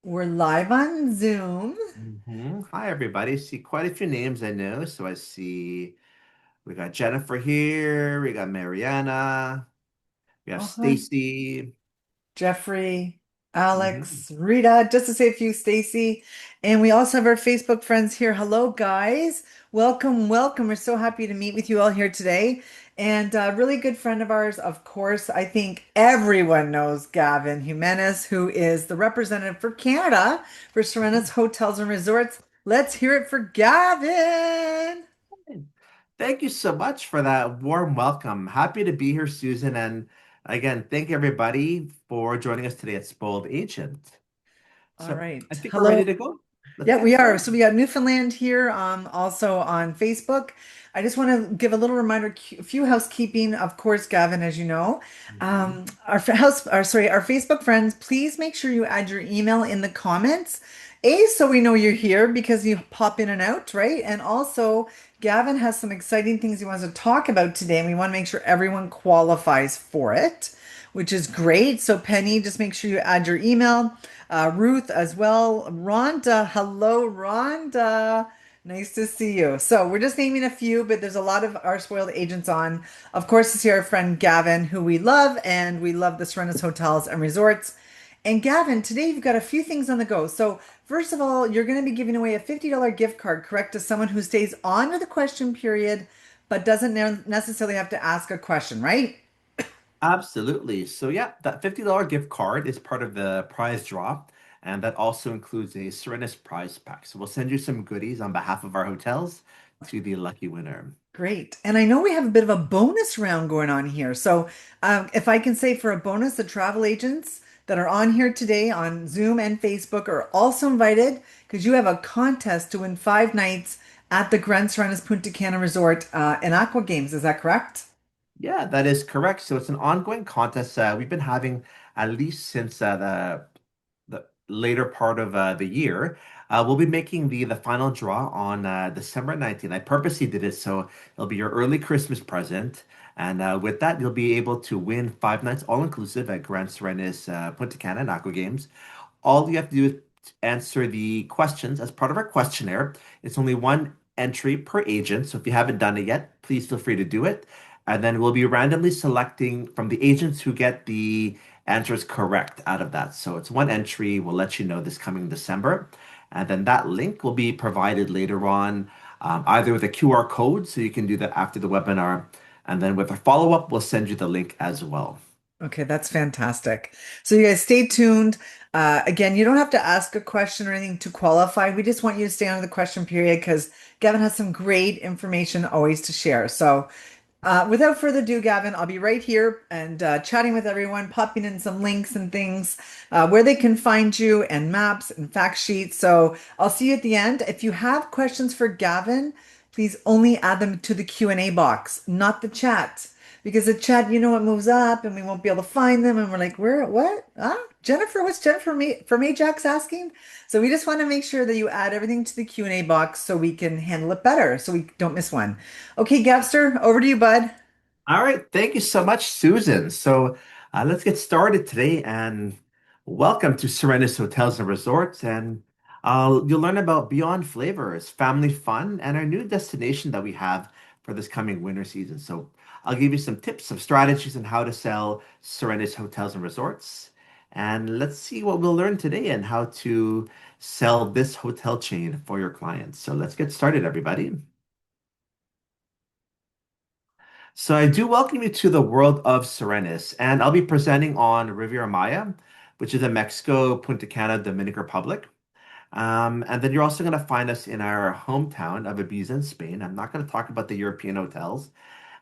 We're live on Zoom. Hi, everybody. See quite a few names I know. So I see we got Jennifer here, we got Mariana, we have Oh, hi. Stacy. Jeffrey, hmm Alex, Rita, just to say a few, Stacy. And we also have our Facebook friends here. Hello, guys. Welcome, welcome. We're so happy to meet with you all here today. And a really good friend of ours, of course, I think everyone knows Gavin Jimenez, who is the representative for Canada for Sirenis Hotels and Resorts. Let's hear it for Gavin. Thank you so much for that warm welcome. Happy to be here, Susan. And again, thank everybody for joining us today at Spoiled Ancient. All So I right. think we're Hello. ready to go. Let's Yeah, get we are. So started. we got Newfoundland here, also on Facebook. I just want to give a little reminder, a few housekeeping, of course, Gavin, as you know. Mhm. Our Facebook friends, please make sure you add your email in the comments. A, so we know you're here because you pop in and out, right? And also, Gavin has some exciting things he wants to talk about today, and we want to make sure everyone qualifies for it, which is great. So, Penny, just make sure you add your email. Ruth as well. Rhonda, hello, Rhonda. Nice to see you. So we're just naming a few, but there's a lot of our spoiled agents on. Of course, is here our friend Gavin, who we love, and we love the Serena's Hotels and Resorts. And Gavin, today you've got a few things on the go. So first of all, you're going to be giving away a $50 gift card, correct, to someone who stays on with the question period, but doesn't necessarily have to ask a question, right? Absolutely. So yeah, that $50 gift card is part of the prize draw, and that also includes a Serenus prize pack. So we'll send you some goodies on behalf of our hotels to the lucky winner. Great. And I know we have a bit of a bonus round going on here. So, if I can say for a bonus, the travel agents that are on here today on Zoom and Facebook are also invited because you have a contest to win 5 nights at the Grand Serenas Punta Cana Resort and Aqua Games. Is that correct? Yeah, that is correct. So it's an ongoing contest we've been having at least since the later part of the year. We'll be making the final draw on December 19th. I purposely did it so it'll be your early Christmas present. And with that, you'll be able to win 5 nights all inclusive at Grand Serenis Punta Cana and Aqua Games. All you have to do is answer the questions as part of our questionnaire. It's only one entry per agent. So if you haven't done it yet, please feel free to do it. And then we'll be randomly selecting from the agents who get the answers correct out of that. So it's one entry. We'll let you know this coming December. And then that link will be provided later on, either with a QR code, so you can do that after the webinar. And then with a follow-up, we'll send you the link as well. Okay, that's fantastic. So, you guys stay tuned. Again, you don't have to ask a question or anything to qualify. We just want you to stay on the question period because Gavin has some great information always to share. So, without further ado, Gavin, I'll be right here and chatting with everyone, popping in some links and things where they can find you and maps and fact sheets. So I'll see you at the end. If you have questions for Gavin, please only add them to the Q&A box, not the chat. Because the chat, it moves up and we won't be able to find them. And we're like, where, what? Huh? Jennifer, what's Jennifer from Ajax asking? So we just want to make sure that you add everything to the Q&A box so we can handle it better, so we don't miss one. Okay, Gavster, over to you, bud. All right, thank you so much, Susan. So let's get started today and welcome to Sirenis Hotels and Resorts. And you'll learn about Beyond Flavors, family fun, and our new destination that we have for this coming winter season. So I'll give you some tips, some strategies on how to sell Sirenis Hotels and Resorts. And let's see what we'll learn today and how to sell this hotel chain for your clients. So let's get started, everybody. So I do welcome you to the world of Sirenis, and I'll be presenting on Riviera Maya, which is in Mexico, Punta Cana, Dominican Republic. And then you're also going to find us in our hometown of Ibiza in Spain. I'm not going to talk about the European hotels.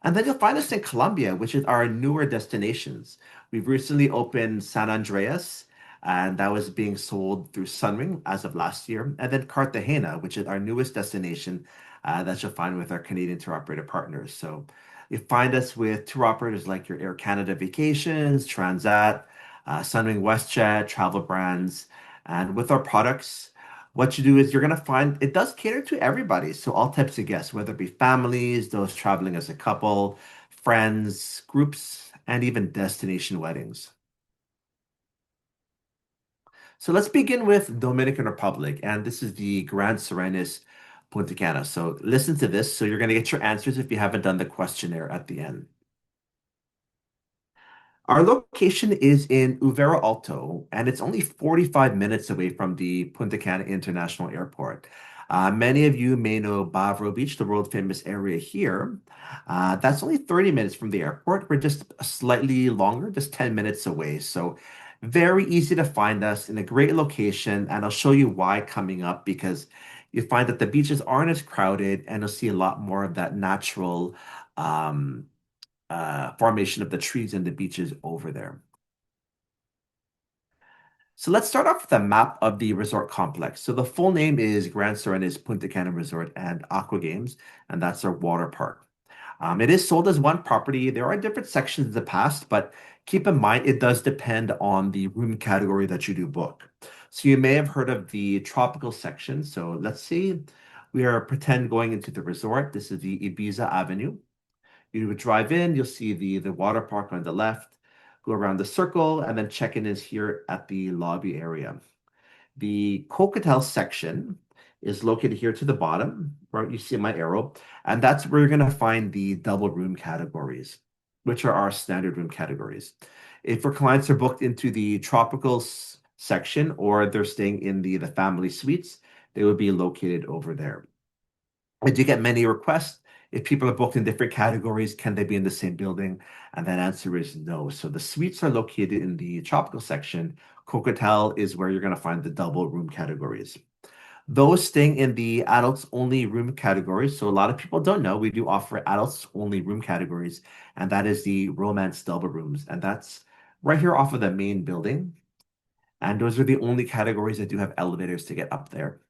And then you'll find us in Colombia, which is our newer destinations. We've recently opened San Andreas, and that was being sold through Sunring as of last year. And then Cartagena, which is our newest destination that you'll find with our Canadian tour operator partners. So you find us with tour operators like your Air Canada Vacations, Transat, Sunwing WestJet, Travel Brands. And with our products, what you do is you're going to find it does cater to everybody. So all types of guests, whether it be families, those traveling as a couple, friends, groups, and even destination weddings. So let's begin with Dominican Republic, and this is the Grand Sirenis Punta Cana. So listen to this. So you're going to get your answers if you haven't done the questionnaire at the end. Our location is in Uvera Alto, and it's only 45 minutes away from the Punta Cana International Airport. Many of you may know Bavaro Beach, the world famous area here. That's only 30 minutes from the airport. We're just slightly longer, just 10 minutes away. So very easy to find us in a great location, and I'll show you why coming up because you find that the beaches aren't as crowded and you'll see a lot more of that natural um, formation of the trees and the beaches over there. So let's start off with a map of the resort complex. So the full name is Grand Sirenes Punta Cana Resort and Aqua Games, and that's our water park. It is sold as one property. There are different sections in the past, but keep in mind it does depend on the room category that you do book. So you may have heard of the tropical section. So let's see, we are pretend going into the resort. This is the Ibiza Avenue. You would drive in, you'll see the water park on the left, go around the circle, and then check-in is here at the lobby area. The Coquetel section is located here to the bottom, where you see my arrow, and that's where you're going to find the double room categories, which are our standard room categories. If our clients are booked into the tropical section or they're staying in the family suites, they would be located over there. I do get many requests. If people are booked in different categories, can they be in the same building? And that answer is no. So the suites are located in the tropical section. Coquetel is where you're going to find the double room categories. Those staying in the adults only room category. So a lot of people don't know we do offer adults only room categories, and that is the romance double rooms. And that's right here off of the main building. And those are the only categories that do have elevators to get up there,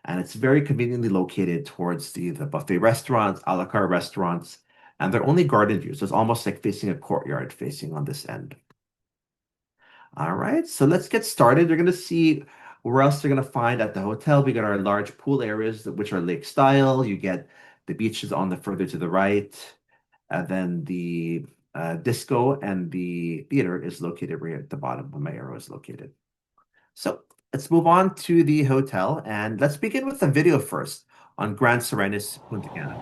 and it's very conveniently located towards the buffet restaurants, a la carte restaurants, and they're only garden views. So it's almost like facing a courtyard facing on this end. All right, so let's get started. You're gonna see where else you're gonna find at the hotel. We got our large pool areas, which are lake style. You get the beaches on the further to the right, and then the disco and the theater is located right at the bottom where my arrow is located. So let's move on to the hotel and let's begin with the video first on Grand Sirenis, Punta Cana.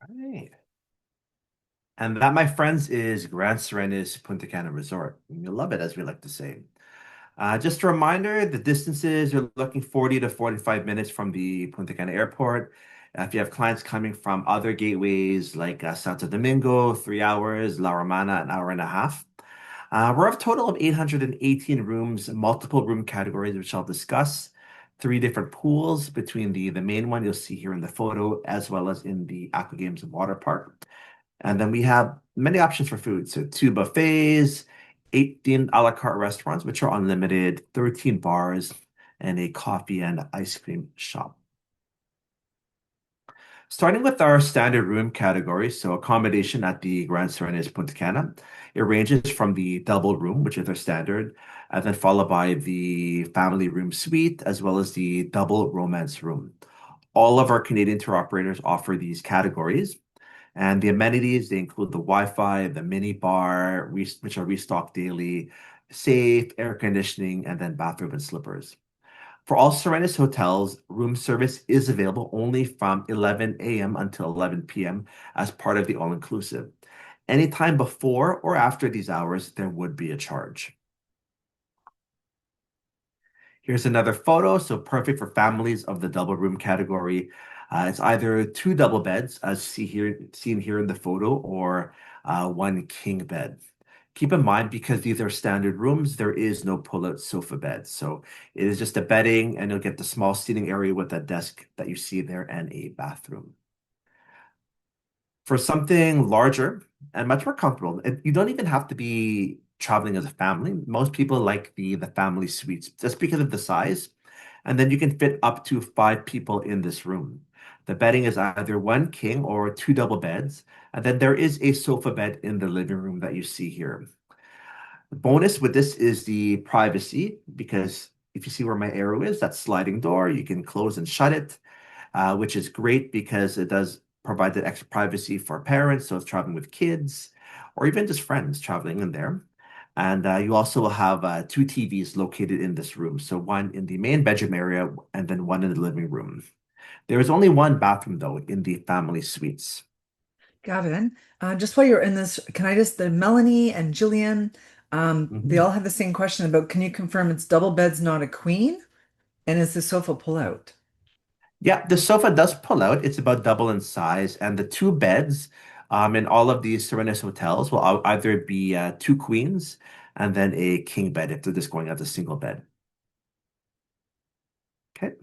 Right. And that, my friends, is Grand Sirenis Punta Cana Resort. You'll love it, as we like to say. Just a reminder, the distances you're looking 40 to 45 minutes from the Punta Cana airport. If you have clients coming from other gateways like Santo Domingo, 3 hours, La Romana, an hour and a half. We're a total of 818 rooms, multiple room categories, which I'll discuss. Three different pools between the main one you'll see here in the photo, as well as in the Aqua Games water park. And then we have many options for food. So two buffets, 18 a la carte restaurants, which are unlimited, 13 bars, and a coffee and ice cream shop. Starting with our standard room category, so accommodation at the Grand Sirenis Punta Cana, it ranges from the double room, which is our standard, and then followed by the family room suite, as well as the double romance room. All of our Canadian tour operators offer these categories, and the amenities, they include the Wi-Fi, the mini bar, which are restocked daily, safe, air conditioning, and then bathroom and slippers. For all Sirenis hotels, room service is available only from 11 a.m. until 11 p.m. as part of the all-inclusive. Anytime before or after these hours, there would be a charge. Here's another photo, so perfect for families of the double room category. It's either two double beds, as seen here in the photo, or one king bed. Keep in mind, because these are standard rooms, there is no pull-out sofa bed. So it is just a bedding, and you'll get the small seating area with that desk that you see there and a bathroom. For something larger and much more comfortable, you don't even have to be traveling as a family. Most people like the family suites just because of the size. And then you can fit up to five people in this room. The bedding is either one king or two double beds. And then there is a sofa bed in the living room that you see here. The bonus with this is the privacy, because if you see where my arrow is, that sliding door, you can close and shut it, which is great because it does provide that extra privacy for parents, so it's traveling with kids or even just friends traveling in there. And you also will have two TVs located in this room. So one in the main bedroom area and then one in the living room. There is only one bathroom, though, in the family suites. Gavin, just while you're in this, can I just, the Melanie and Jillian, they Mhm. all have the same question about, can you confirm it's double beds, not a queen? And is the sofa pull out? Yeah, the sofa does pull out. It's about double in size, and the two beds in all of these Serenus hotels will either be two queens and then a king bed if they're just going as a single bed. Okay.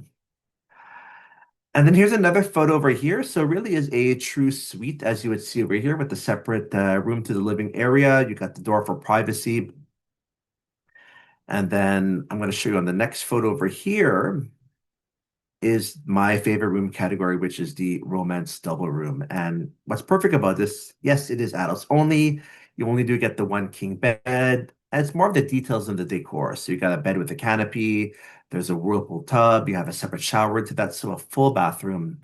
And then here's another photo over here. So really is a true suite, as you would see over here, with the separate room to the living area. You got the door for privacy. And then I'm going to show you on the next photo over here is my favorite room category, which is the romance double room. And what's perfect about this, yes, it is adults only. You only do get the one king bed. And it's more of the details in the decor. So you got a bed with a canopy, there's a whirlpool tub, you have a separate shower to that, so a full bathroom.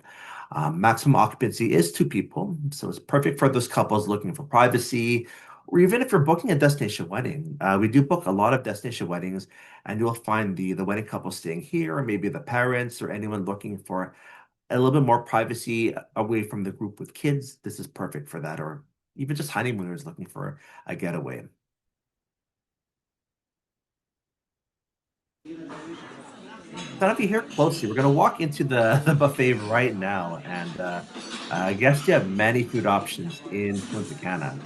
Maximum occupancy is two people, so it's perfect for those couples looking for privacy, or even if you're booking a destination wedding. We do book a lot of destination weddings, and you'll find the wedding couple staying here, or maybe the parents or anyone looking for a little bit more privacy away from the group with kids. This is perfect for that, or even just honeymooners looking for a getaway. So if you hear closely, we're going to walk into the buffet right now, and I guess you have many food options in Punta Cana.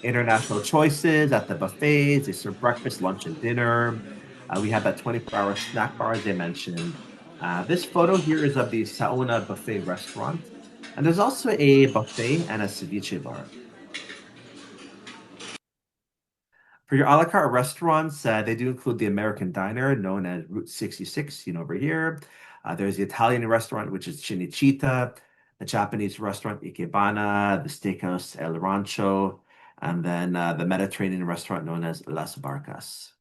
International choices at the buffets. They serve breakfast, lunch, and dinner. We have that 24-hour snack bar, as I mentioned. This photo here is of the Sauna Buffet restaurant. And there's also a buffet and a ceviche bar. For your a la carte restaurants, they do include the American Diner, known as Route 66, seen over here. There's the Italian restaurant, which is Cinecittà, the Japanese restaurant, Ikebana, the steakhouse, El Rancho, and then the Mediterranean restaurant known as Las Barcas.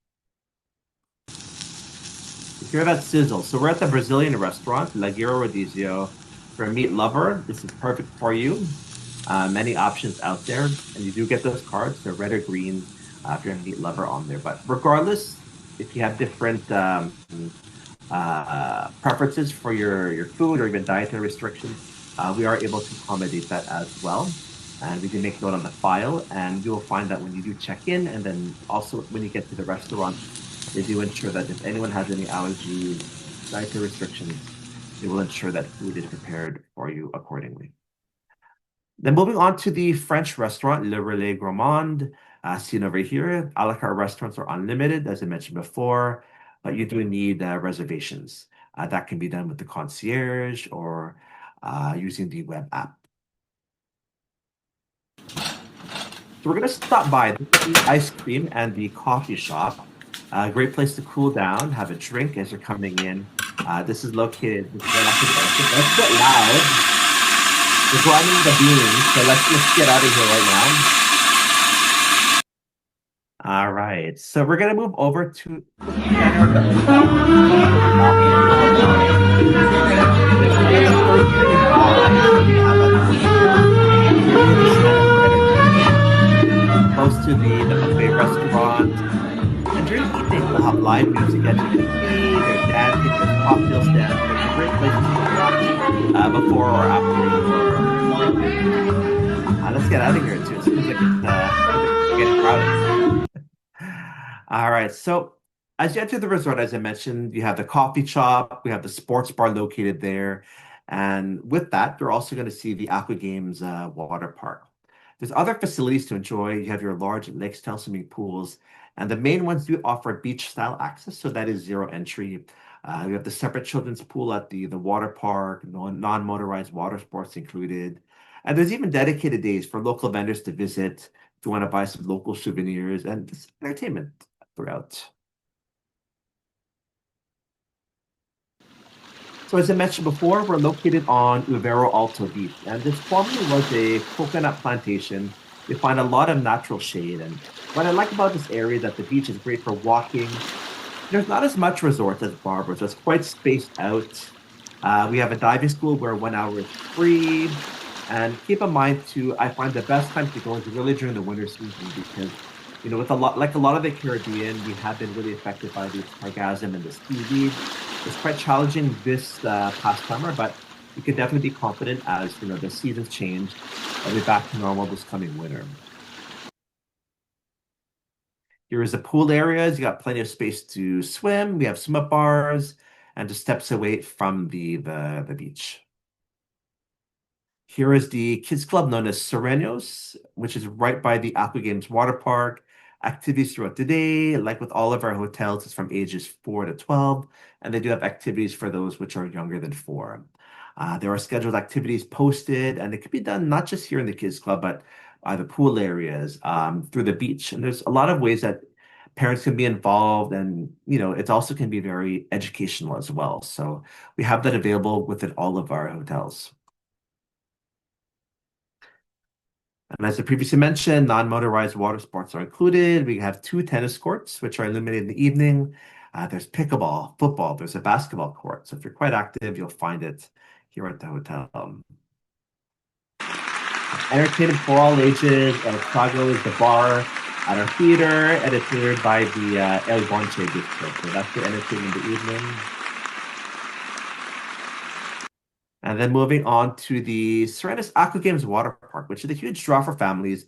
You hear that sizzle. So we're at the Brazilian restaurant, Lagueiro Rodizio. For a meat lover, this is perfect for you. Many options out there, and you do get those cards. They're red or green if you're a meat lover on there. But regardless, if you have different preferences for your food or even dietary restrictions, we are able to accommodate that as well. And we can make note on the file, and you'll find that when you do check in, and then also when you get to the restaurant, they do ensure that if anyone has any allergies, dietary restrictions, they will ensure that food is prepared for you accordingly. Then moving on to the French restaurant, Le Relais Gourmand. Seen over here, a la carte restaurants are unlimited, as I mentioned before, but you do need reservations. That can be done with the concierge or using the web app. So we're going to stop by the ice cream and the coffee shop. A great place to cool down, have a drink as you're coming in. This is right after the exit. That's a bit loud. We're grinding the beans, so let's get out of here right now. All right, so we're gonna move over to the center of the hotel, which is one of the lobby areas of the hotel. This is where the first thing is on. So we have a theater, really designed for entertainment, close to the buffet restaurant. And during the evening, we'll have live music, as you can see. There's dancing, there's cocktail stands, so it's a great place to relax before or after your date. Let's get out of here too. It seems like it's getting crowded. All right. So as you enter the resort, as I mentioned, you have the coffee shop, we have the sports bar located there. And with that, you're also going to see the Aqua Games water park. There's other facilities to enjoy. You have your large lake-style swimming pools, and the main ones do offer beach-style access, so that is zero entry. You have the separate children's pool at the water park, non-motorized water sports included. And there's even dedicated days for local vendors to visit if you want to buy some local souvenirs and just entertainment throughout. So as I mentioned before, we're located on Uvero Alto Beach, and this formerly was a coconut plantation. You find a lot of natural shade, and what I like about this area is that the beach is great for walking. There's not as much resorts as Barbara, so it's quite spaced out. We have a diving school where 1 hour is free. And keep in mind too, I find the best time to go is really during the winter season because, with a lot of the Caribbean, we have been really affected by the sargassum and the seaweed. It's quite challenging this past summer, but you can definitely be confident as the seasons change. I'll be back to normal this coming winter. Here is the pool areas. You got plenty of space to swim. We have swim up bars and just steps away from the beach. Here is the kids club known as Sirenos, which is right by the Aqua Games water park. Activities throughout the day, like with all of our hotels, it's from ages 4 to 12, and they do have activities for those which are younger than 4. There are scheduled activities posted, and it can be done not just here in the kids club, but the pool areas, through the beach. And there's a lot of ways that parents can be involved, and it also can be very educational as well. So we have that available within all of our hotels. And as I previously mentioned, non-motorized water sports are included. We have 2 tennis courts, which are illuminated in the evening. There's pickleball, football, there's a basketball court. So if you're quite active, you'll find it here at the hotel. Entertainment for all ages. El Trago is the bar at our theater, and it's nearby by the El Bonche district. So that's the entertainment in the evening. And then moving on to the Sirenis Aqua Games Water Park, which is a huge draw for families.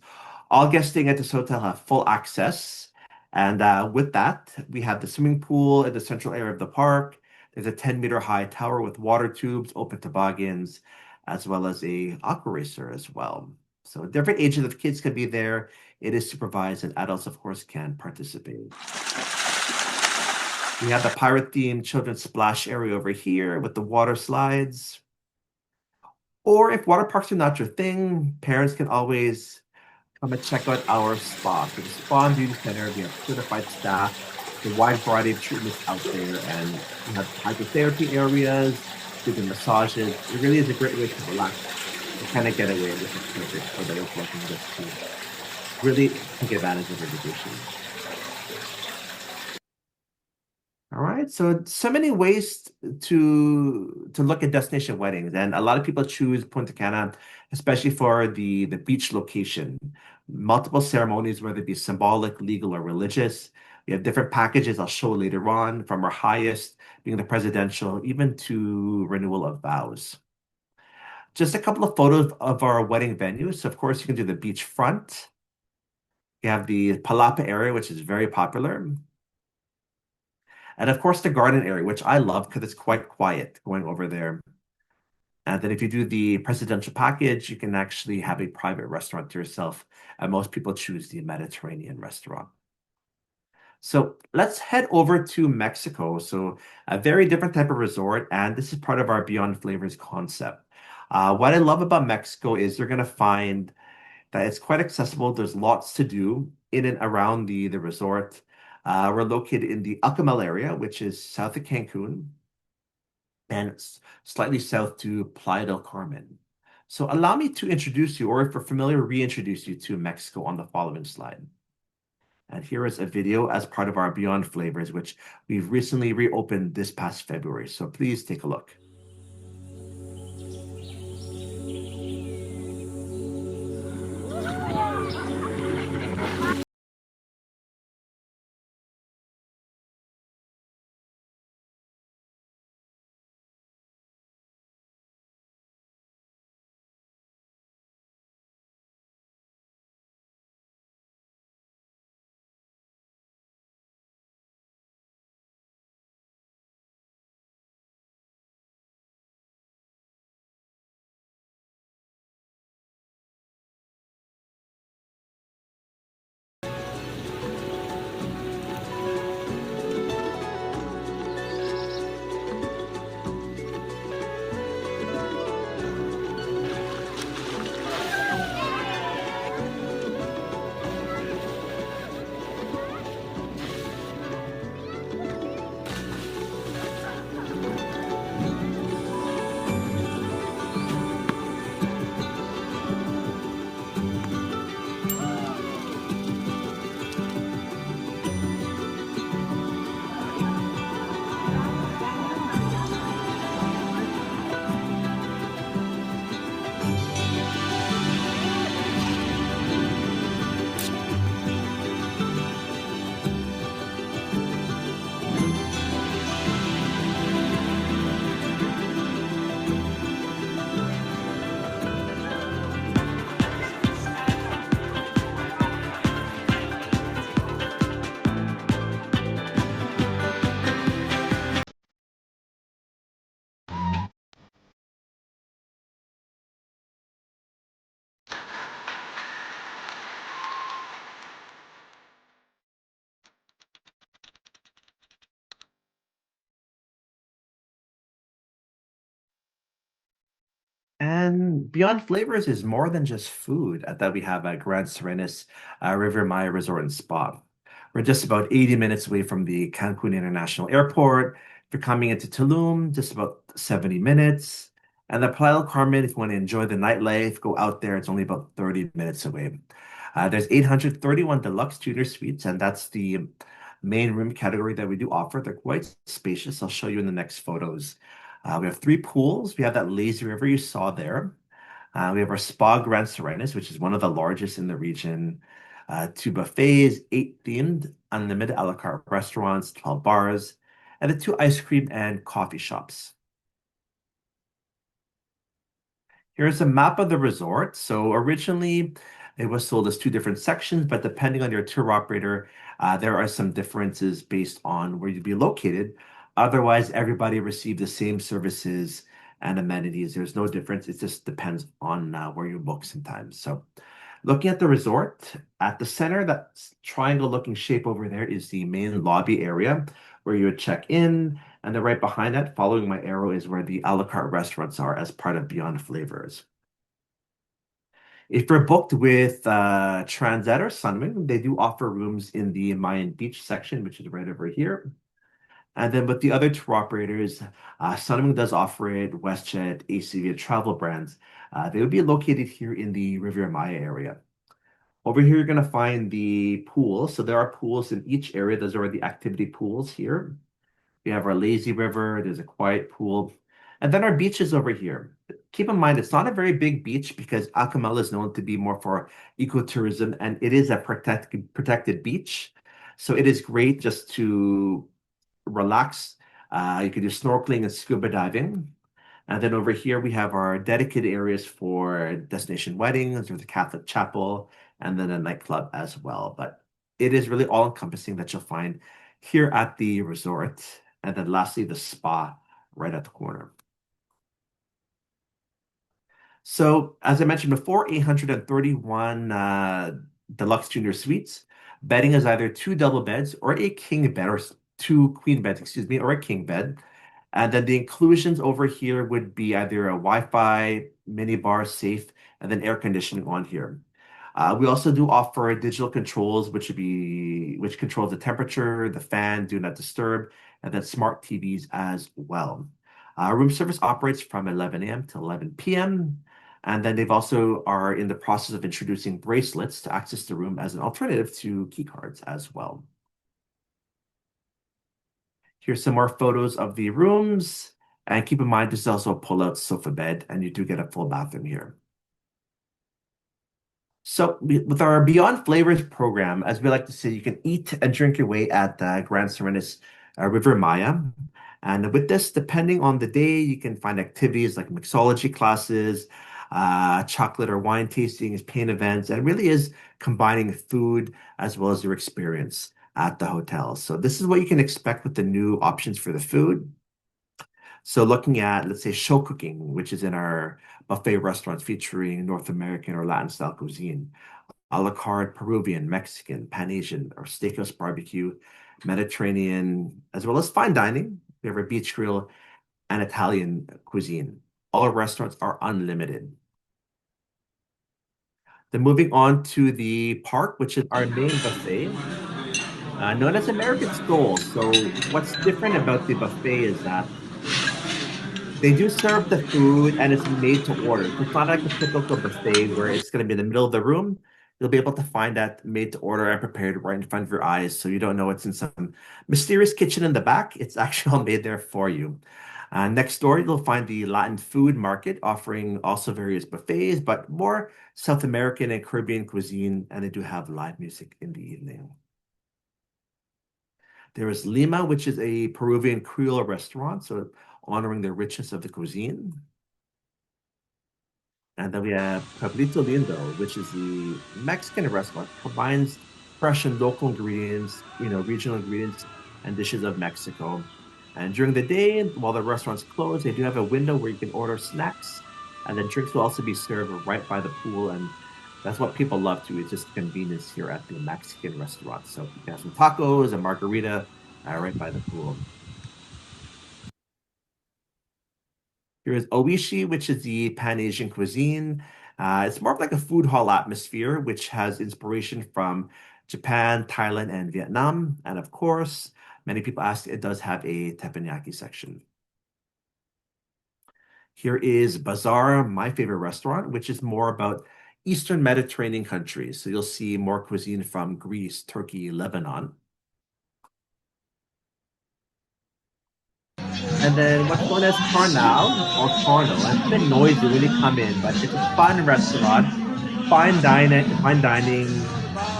All guests staying at this hotel have full access. And with that, we have the swimming pool in the central area of the park. There's a 10-meter high tower with water tubes, open toboggans, as well as a aqua racer as well. So different ages of kids can be there. It is supervised, and adults, of course, can participate. We have the pirate-themed children's splash area over here with the water slides. Or if water parks are not your thing, parents can always come and check out our spa. So the Spa and Beauty Center, we have certified staff, a wide variety of treatments out there, and we have hydrotherapy areas, doing massages. It really is a great way to relax and kind of get away. This is perfect for the working just to really take advantage of your vacation. All right, so many ways to look at destination weddings, and a lot of people choose Punta Cana, especially for the beach location. Multiple ceremonies, whether it be symbolic, legal, or religious. We have different packages I'll show later on, from our highest being the presidential, even to renewal of vows. Just a couple of photos of our wedding venues. So of course, you can do the beach front. You have the Palapa area, which is very popular. And of course, the garden area, which I love because it's quite quiet going over there. And then if you do the presidential package, you can actually have a private restaurant to yourself. And most people choose the Mediterranean restaurant. So let's head over to Mexico. So a very different type of resort, and this is part of our Beyond Flavors concept. What I love about Mexico is you're gonna find that it's quite accessible. There's lots to do in and around the resort. We're located in the Acapulco area, which is south of Cancun, and it's slightly south to Playa del Carmen. So allow me to introduce you, or if we're familiar, reintroduce you to Mexico on the following slide. And here is a video as part of our Beyond Flavors, which we've recently reopened this past February. So please take a look. And Beyond Flavors is more than just food that we have at Grand Sirenis Riviera Maya Resort and Spa. We're just about 80 minutes away from the Cancun International Airport. If you're coming into Tulum, just about 70 minutes. And the Playa del Carmen, if you want to enjoy the nightlife, go out there. It's only about 30 minutes away. There's 831 deluxe junior suites, and that's the main room category that we do offer. They're quite spacious. I'll show you in the next photos. We have three pools. We have that lazy river you saw there. We have our Spa Grand Sirenis, which is one of the largest in the region. Two buffets, eight themed, unlimited a la carte restaurants, 12 bars, and the two ice cream and coffee shops. Here's a map of the resort. So originally it was sold as two different sections, but depending on your tour operator, there are some differences based on where you'd be located. Otherwise, everybody received the same services and amenities. There's no difference. It just depends on where you book sometimes. So looking at the resort, at the center, that triangle looking shape over there is the main lobby area where you would check in. And then right behind that, following my arrow, is where the a la carte restaurants are as part of Beyond Flavors. If you're booked with Transat or Sunwing, they do offer rooms in the Mayan Beach section, which is right over here. And then with the other tour operators, Sunwing does offer it, WestJet, ACV, travel brands. They would be located here in the Riviera Maya area. Over here, you're going to find the pools. So there are pools in each area. Those are the activity pools here. We have our lazy river. There's a quiet pool. And then our beaches over here. Keep in mind, it's not a very big beach because Acapulco is known to be more for ecotourism, and it is a protected beach. So it is great just to relax. You can do snorkeling and scuba diving. And then over here, we have our dedicated areas for destination weddings. There's a Catholic chapel and then a nightclub as well. But it is really all encompassing that you'll find here at the resort. And then lastly, the spa right at the corner. So, as I mentioned before, 831 deluxe junior suites. Bedding is either two double beds or a king bed, or two queen beds, excuse me, or a king bed. And then the inclusions over here would be either a Wi-Fi, mini bar, safe, and then air conditioning on here. We also do offer digital controls, which controls the temperature, the fan, do not disturb, and then smart TVs as well. Room service operates from 11 a.m. to 11 p.m. And then they've also are in the process of introducing bracelets to access the room as an alternative to key cards as well. Here's some more photos of the rooms. And keep in mind, this is also a pull-out sofa bed, and you do get a full bathroom here. So with our Beyond Flavors program, as we like to say, you can eat and drink your way at Grand Serenis River Maya. And with this, depending on the day, you can find activities like mixology classes, chocolate or wine tastings, paint events, and it really is combining food as well as your experience at the hotel. So this is what you can expect with the new options for the food. So looking at, let's say, show cooking, which is in our buffet restaurants featuring North American or Latin style cuisine, a la carte Peruvian, Mexican, Pan Asian, or steakhouse barbecue, Mediterranean, as well as fine dining. We have a beach grill and Italian cuisine. All our restaurants are unlimited. Then moving on to the park, which is our main buffet, known as American Soul. So what's different about the buffet is that they do serve the food and it's made to order. So it's not like a typical buffet where it's going to be in the middle of the room. You'll be able to find that made to order and prepared right in front of your eyes. So you don't know it's in some mysterious kitchen in the back. It's actually all made there for you. Next door, you'll find the Latin food market offering also various buffets, but more South American and Caribbean cuisine. And they do have live music in the evening. There is Lima, which is a Peruvian Creole restaurant, so honoring the richness of the cuisine. And then we have Cabrito Lindo, which is the Mexican restaurant, combines fresh and local ingredients, regional ingredients and dishes of Mexico. And during the day, while the restaurant's closed, they do have a window where you can order snacks, and then drinks will also be served right by the pool. And that's what people love too. It's just convenience here at the Mexican restaurant. So you can have some tacos and margarita right by the pool. There is Oishi, which is the Pan-Asian cuisine. It's more of like a food hall atmosphere, which has inspiration from Japan, Thailand, and Vietnam. And of course, many people ask, it does have a teppanyaki section. Here is Bazaar, my favorite restaurant, which is more about Eastern Mediterranean countries. So you'll see more cuisine from Greece, Turkey, Lebanon. And then what's known as Carnal or Carnal. And it's a bit noisy when you come in, but it's a fun restaurant, fine dining,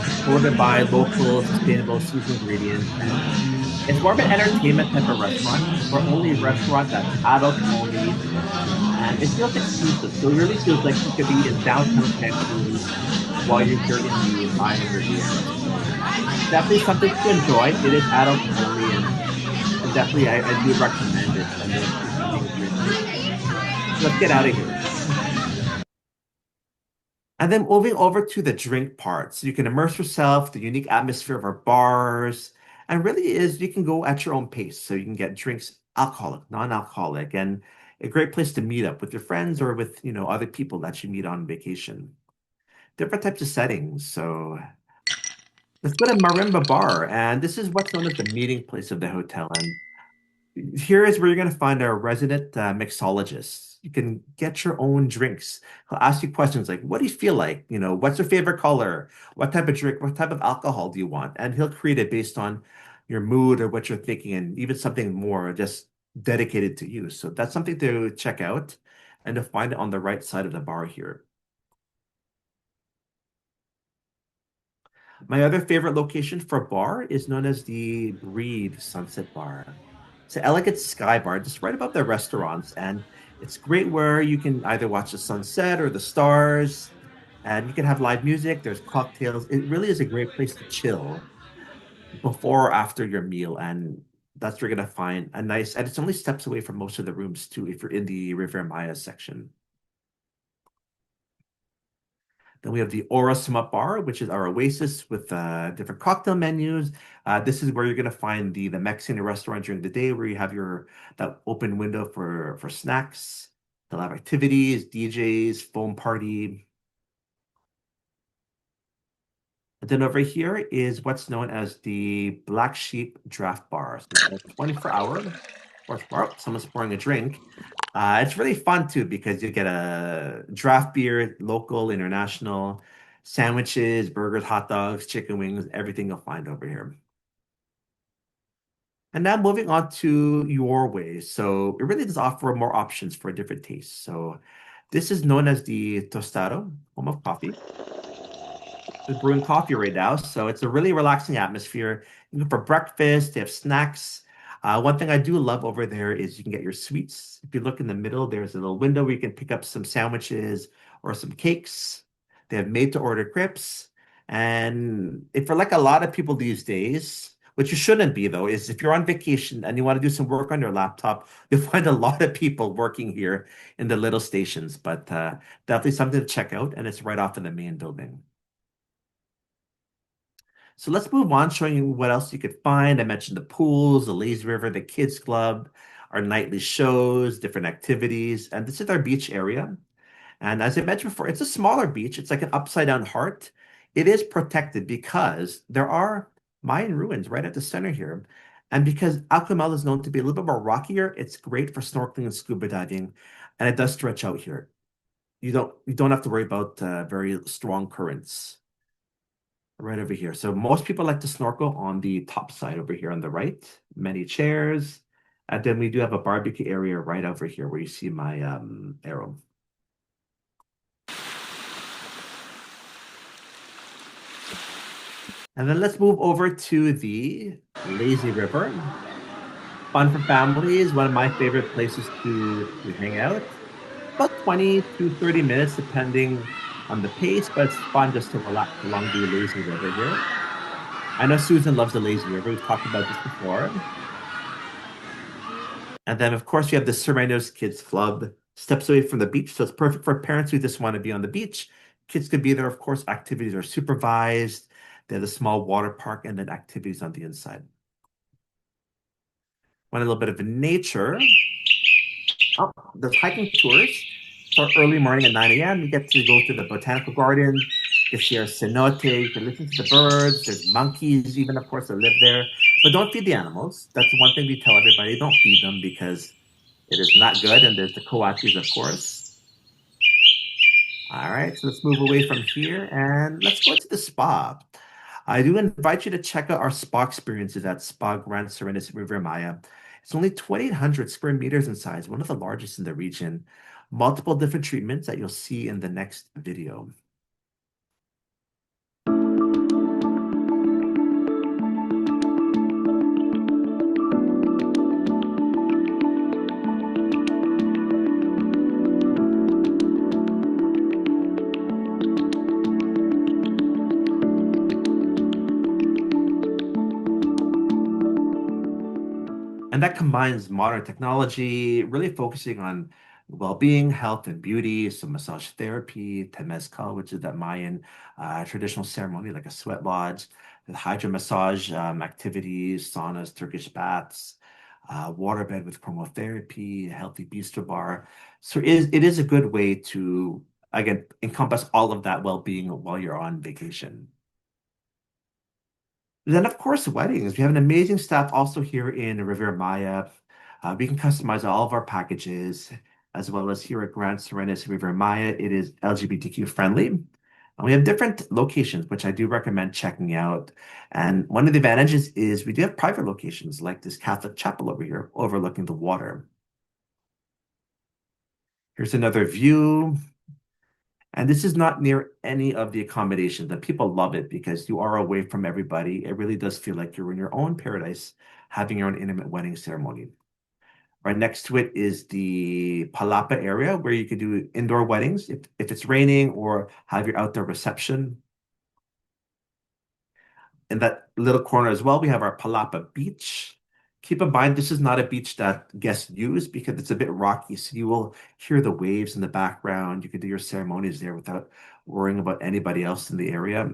supported by local, sustainable, seasonal ingredients. And it's more of an entertainment type of restaurant. It's our only restaurant that's adult only, and it feels exclusive. So it really feels like you could be in downtown Cancun while you're here in the Maya Riviera. So definitely something to enjoy. It is adult only, and definitely I do recommend it. I know it's eating and drinking. So let's get out of here. And then moving over to the drink part. So you can immerse yourself, the unique atmosphere of our bars, and really is you can go at your own pace. So you can get drinks alcoholic, non-alcoholic, and a great place to meet up with your friends or with, other people that you meet on vacation. Different types of settings. So let's go to Marimba Bar, and this is what's known as the meeting place of the hotel. And here is where you're going to find our resident mixologist. You can get your own drinks. He'll ask you questions like, what do you feel like? What's your favorite color? What type of drink? What type of alcohol do you want? And he'll create it based on your mood or what you're thinking, and even something more just dedicated to you. So that's something to check out and to find it on the right side of the bar here. My other favorite location for a bar is known as the Breathe Sunset Bar. It's an elegant sky bar just right above the restaurants, and it's great where you can either watch the sunset or the stars, and you can have live music. There's cocktails. It really is a great place to chill before or after your meal, and that's where you're gonna find a nice. And it's only steps away from most of the rooms too, if you're in the Riviera Maya section. Then we have the Aura Summit Bar, which is our oasis with different cocktail menus. This is where you're gonna find the Mexican restaurant during the day, where you have your that open window for snacks. They'll have activities, DJs, foam party. And then over here is what's known as the Black Sheep Draft Bar. So it's a 24-hour sports bar. Someone's pouring a drink. It's really fun too because you get a draft beer, local, international, sandwiches, burgers, hot dogs, chicken wings, everything you'll find over here. And now moving on to your way. So it really does offer more options for different tastes. So this is known as the Tostado, home of coffee. Is brewing coffee right now, so it's a really relaxing atmosphere. Even for breakfast, they have snacks. One thing I do love over there is you can get your sweets. If you look in the middle, there's a little window where you can pick up some sandwiches or some cakes. They have made-to-order crepes. And if for like a lot of people these days, which you shouldn't be though, is if you're on vacation and you want to do some work on your laptop, you'll find a lot of people working here in the little stations. But definitely something to check out, and it's right off in the main building. So let's move on, showing you what else you could find. I mentioned the pools, the lazy river, the kids club, our nightly shows, different activities, and this is our beach area. And as I mentioned before, it's a smaller beach. It's like an upside down heart. It is protected because there are Mayan ruins right at the center here. And because Alcamel is known to be a little bit more rockier, it's great for snorkeling and scuba diving. And it does stretch out here. You don't have to worry about very strong currents. Right over here. So most people like to snorkel on the top side over here on the right, many chairs. And then we do have a barbecue area right over here where you see my arrow. And then let's move over to the lazy river. Fun for families, one of my favorite places to hang out. About 20 to 30 minutes, depending on the pace, but it's fun just to relax along the lazy river here. I know Susan loves the lazy river. We've talked about this before. And then, of course, you have the Sirenis Kids Club, steps away from the beach. So it's perfect for parents who just want to be on the beach. Kids could be there. Of course, activities are supervised. They have a small water park and then activities on the inside. Want a little bit of nature? Oh, there's hiking tours. So early morning at 9 a.m., you get to go to the botanical garden. You can see our cenote. You can listen to the birds. There's monkeys, even, of course, that live there. But don't feed the animals. That's one thing we tell everybody. Don't feed them because it is not good. And there's the coatis, of course. All right, so let's move away from here and let's go to the spa. I do invite you to check out our spa experiences at Spa Grand Sirenis Riviera Maya. It's only 2,800 square meters in size, one of the largest in the region. Multiple different treatments that you'll see in the next video. And that combines modern technology, really focusing on well-being, health, and beauty. So massage therapy, temezcal, which is that Mayan traditional ceremony, like a sweat lodge, the hydro massage activities, saunas, Turkish baths, waterbed with chromotherapy, a healthy bistro bar. So it is a good way to, again, encompass all of that well-being while you're on vacation. Then, of course, weddings. We have an amazing staff also here in Riviera Maya. We can customize all of our packages, as well as here at Grand Sirenis Riviera Maya. It is LGBTQ friendly. And we have different locations, which I do recommend checking out. And one of the advantages is we do have private locations, like this Catholic chapel over here, overlooking the water. Here's another view. And this is not near any of the accommodations, and people love it because you are away from everybody. It really does feel like you're in your own paradise, having your own intimate wedding ceremony. Right next to it is the Palapa area where you could do indoor weddings if it's raining or have your outdoor reception. In that little corner as well, we have our Palapa Beach. Keep in mind, this is not a beach that guests use because it's a bit rocky. So you will hear the waves in the background. You can do your ceremonies there without worrying about anybody else in the area.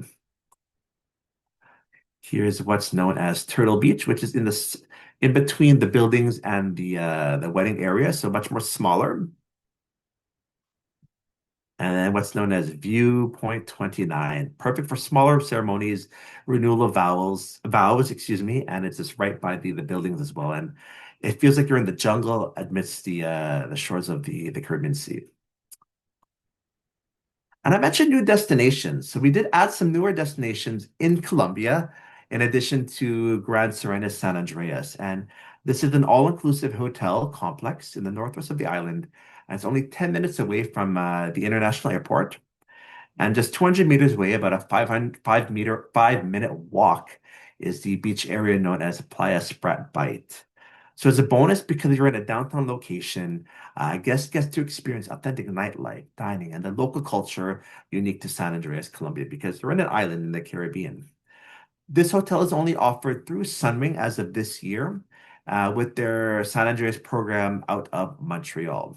Here's what's known as Turtle Beach, which is in between the buildings and the wedding area, so much more smaller. And then what's known as Viewpoint 29, perfect for smaller ceremonies, renewal of vows, excuse me, and it's just right by the buildings as well. And it feels like you're in the jungle amidst the shores of the Caribbean Sea. And I mentioned new destinations. So we did add some newer destinations in Colombia, in addition to Grand Sirenis San Andreas. And this is an all-inclusive hotel complex in the northwest of the island. And it's only 10 minutes away from the international airport. And just 200 meters away, about a 5-minute walk, is the beach area known as Playa Sprat Bite. So as a bonus, because you're in a downtown location, guests get to experience authentic nightlife, dining, and the local culture unique to San Andreas, Colombia, because they're in an island in the Caribbean. This hotel is only offered through Sunwing as of this year, with their San Andreas program out of Montreal.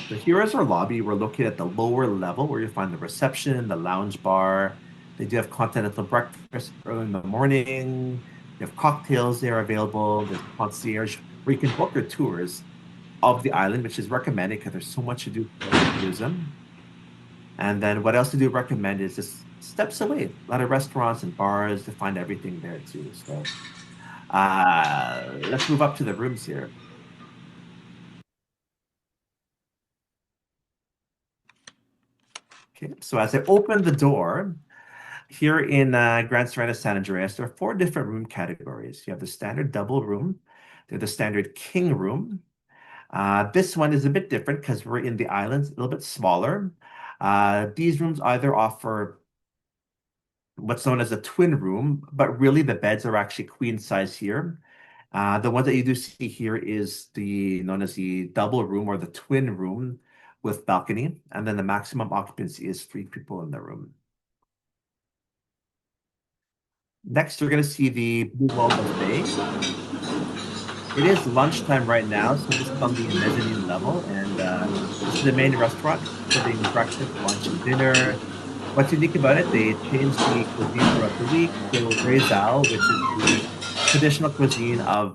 So here is our lobby. We're located at the lower level where you find the reception, the lounge bar. They do have continental breakfast early in the morning. You have cocktails there available. There's concierge where you can book your tours of the island, which is recommended because there's so much to do for tourism. And then what else to do recommend is just steps away. A lot of restaurants and bars to find everything there too. So let's move up to the rooms here. Okay, so as I open the door, here in Grand Serena San Andreas, there are four different room categories. You have the standard double room, there's the standard king room. This one is a bit different because we're in the islands, a little bit smaller. These rooms either offer what's known as a twin room, but really the beds are actually queen size here. The one that you do see here is the known as the double room or the twin room with balcony, and then the maximum occupancy is three people in the room. Next, you're going to see the Blue Wall Buffet. It is lunchtime right now, so this is on the mezzanine level, and this is the main restaurant serving breakfast, lunch, and dinner. What's unique about it, they change the cuisine throughout the week. So Rizal, which is the traditional cuisine of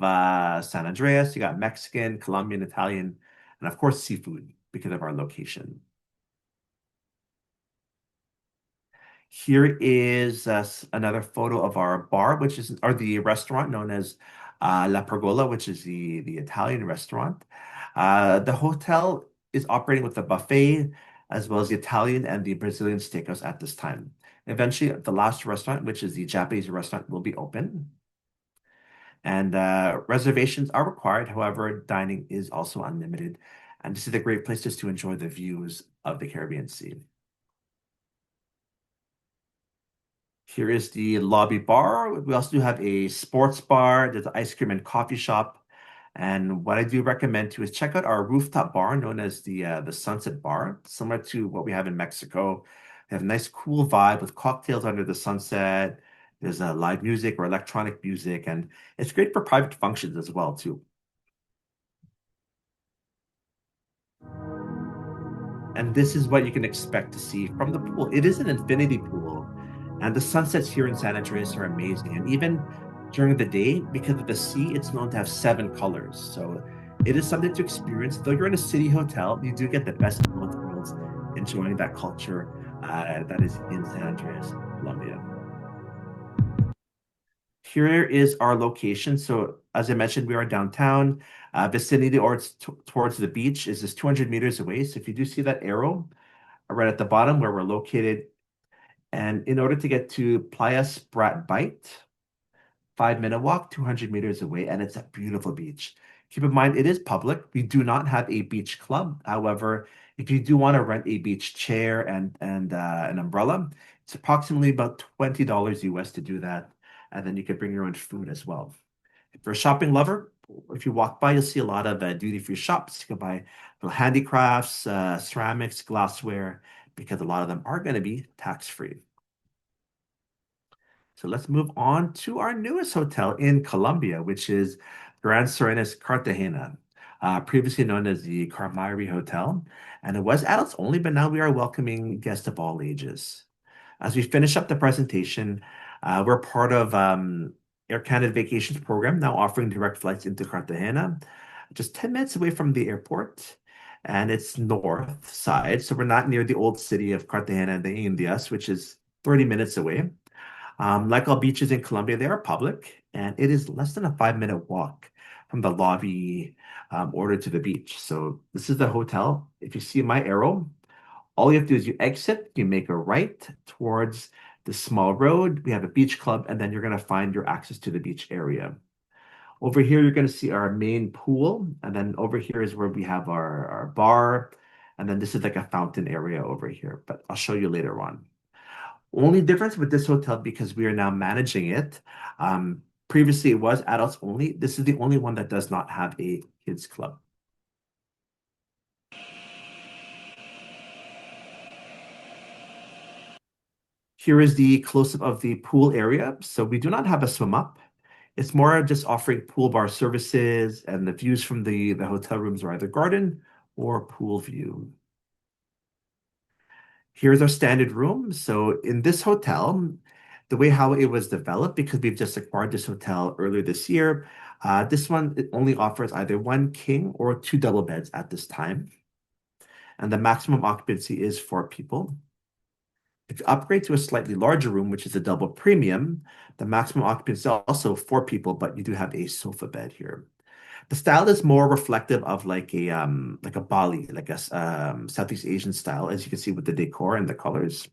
San Andreas, you got Mexican, Colombian, Italian, and of course seafood because of our location. Here is another photo of our bar, which is or the restaurant known as La Pergola, which is the Italian restaurant. The hotel is operating with the buffet as well as the Italian and the Brazilian steakhouse at this time. Eventually, the last restaurant, which is the Japanese restaurant, will be open, and reservations are required. However, dining is also unlimited, and this is a great place just to enjoy the views of the Caribbean Sea. Here is the lobby bar. We also do have a sports bar. There's an ice cream and coffee shop. And what I do recommend too is check out our rooftop bar known as the Sunset Bar, similar to what we have in Mexico. They have a nice cool vibe with cocktails under the sunset. There's live music or electronic music, and it's great for private functions as well too. And this is what you can expect to see from the pool. It is an infinity pool, and the sunsets here in San Andreas are amazing. And even during the day, because of the sea, it's known to have seven colors. So it is something to experience. Though you're in a city hotel, you do get the best of both worlds, enjoying that culture that is in San Andreas, Colombia. Here is our location. So as I mentioned, we are downtown. Vicinity or towards the beach is just 200 meters away. So if you do see that arrow, right at the bottom where we're located. And in order to get to Playa Sprat Bite, 5-minute walk, 200 meters away, and it's a beautiful beach. Keep in mind, it is public. We do not have a beach club. However, if you do want to rent a beach chair and an umbrella, it's approximately about $20 US to do that. And then you can bring your own food as well. If you're a shopping lover, if you walk by, you'll see a lot of duty-free shops. You can buy little handicrafts, ceramics, glassware, because a lot of them are going to be tax-free. So let's move on to our newest hotel in Colombia, which is Grand Sirenis Cartagena, previously known as the Carmari Hotel. And it was adults only, but now we are welcoming guests of all ages. As we finish up the presentation, we're part of Air Canada Vacations program, now offering direct flights into Cartagena, just 10 minutes away from the airport. And it's north side, so we're not near the old city of Cartagena de Indias, which is 30 minutes away. Like all beaches in Colombia, they are public, and it is less than a 5-minute walk from the lobby order to the beach. So this is the hotel. If you see my arrow, all you have to do is you exit, you make a right towards the small road. We have a beach club, and then you're going to find your access to the beach area. Over here, you're going to see our main pool, and then over here is where we have our bar, and then this is like a fountain area over here, but I'll show you later on. Only difference with this hotel, because we are now managing it. Previously, it was adults only. This is the only one that does not have a kids club. Here is the close-up of the pool area. So we do not have a swim up. It's more just offering pool bar services, and the views from the hotel rooms are either garden or pool view. Here's our standard room. So in this hotel, the way how it was developed, because we've just acquired this hotel earlier this year, this one it only offers either one king or two double beds at this time. And the maximum occupancy is 4 people. If you upgrade to a slightly larger room, which is a double premium, the maximum occupancy is also 4 people, but you do have a sofa bed here. The style is more reflective of like a Bali, like a Southeast Asian style, as you can see with the decor and the colors.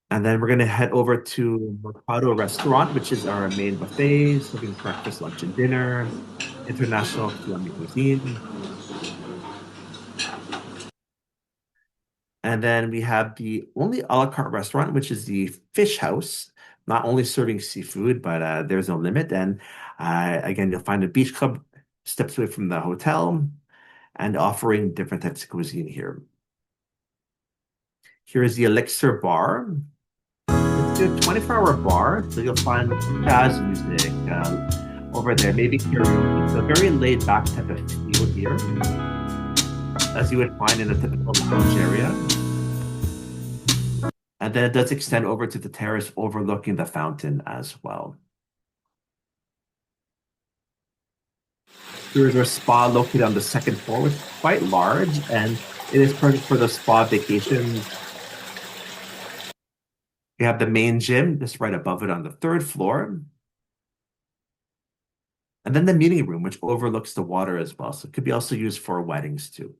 And then we're gonna head over to Mercado Restaurant, which is our main buffet, serving breakfast, lunch, and dinner, international Colombian cuisine. And then we have the only a la carte restaurant, which is the Fish House, not only serving seafood, but there's no limit. And again, you'll find a beach club steps away from the hotel and offering different types of cuisine here. Here is the Elixir Bar. It's a 24-hour bar, so you'll find jazz music over there, maybe karaoke. So very laid back type of feel here, as you would find in a typical lounge area. And then it does extend over to the terrace overlooking the fountain as well. There is our spa located on the second floor, which is quite large, and it is perfect for the spa vacations. We have the main gym just right above it on the third floor. And then the meeting room, which overlooks the water as well. So it could be also used for weddings too.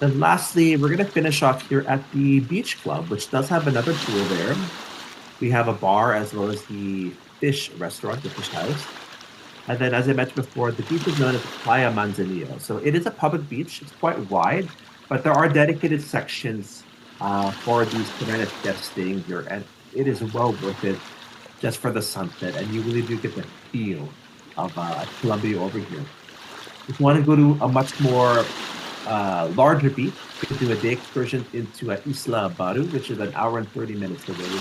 And lastly, we're going to finish off here at the beach club, which does have another pool there. We have a bar as well as the fish restaurant, the fish house. And then, as I mentioned before, the beach is known as Playa Manzanillo. So it is a public beach. It's quite wide, but there are dedicated sections for these Sirenis guests staying here. And it is well worth it just for the sunset. And you really do get the feel of Colombia over here. If you want to go to a much more larger beach, you can do a day excursion into Isla Baru, which is an hour and 30 minutes away.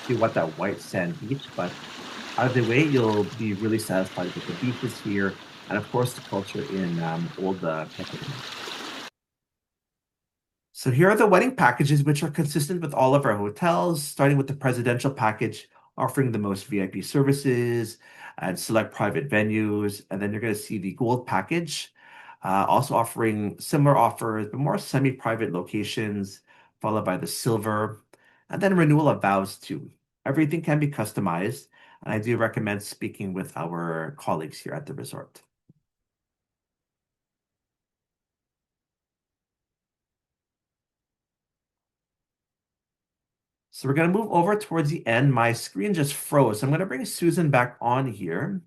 You want that white sand beach, but either way, you'll be really satisfied with the beaches here, and of course the culture in old Cartagena. So here are the wedding packages, which are consistent with all of our hotels, starting with the presidential package, offering the most VIP services and select private venues. And then you're going to see the gold package, also offering similar offers, but more semi-private locations, followed by the silver, and then renewal of vows too. Everything can be customized, and I do recommend speaking with our colleagues here at the resort. So we're going to move over towards the end. My screen just froze. So I'm going to bring Susan back on here.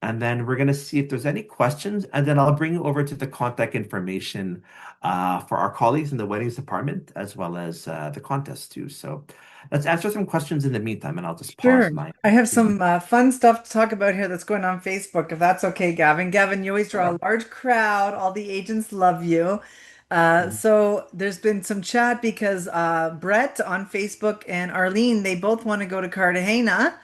And then we're going to see if there's any questions. And then I'll bring you over to the contact information for our colleagues in the weddings department, as well as the contest too. So let's answer some questions in the meantime, and I'll just pause Sure. my I have screen. some fun stuff to talk about here that's going on Facebook, if that's okay, Gavin. Gavin, you always draw Sure. a large crowd. All the agents love you. So there's been some chat because Brett on Facebook and Arlene, they both want to go to Cartagena.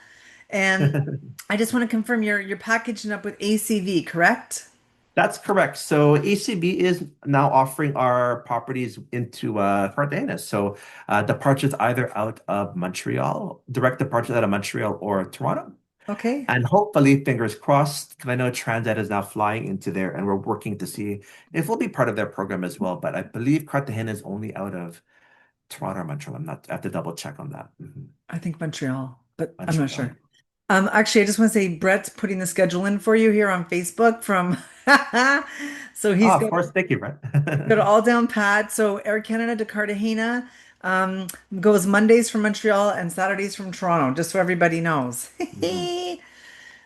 And I just want to confirm you're packaging up with ACV, correct? That's correct. So ACB is now offering our properties into Cartagena. So departures either out of Montreal, direct departures out of Montreal or Toronto. Okay. And hopefully, fingers crossed, because I know Transat is now flying into there and we're working to see if we'll be part of their program as well. But I believe Cartagena is only out of Toronto or Montreal. I'm not, I have to double check on that. I think Montreal, but I'm not Montreal. sure. Actually, I just want to say Brett's putting the schedule in for you here on Facebook from so Oh, of course. Thank you, Brett. he's got it all down pat. So Air Canada to Cartagena um, goes Mondays from Montreal and Saturdays from Toronto, just so everybody knows. Mhm.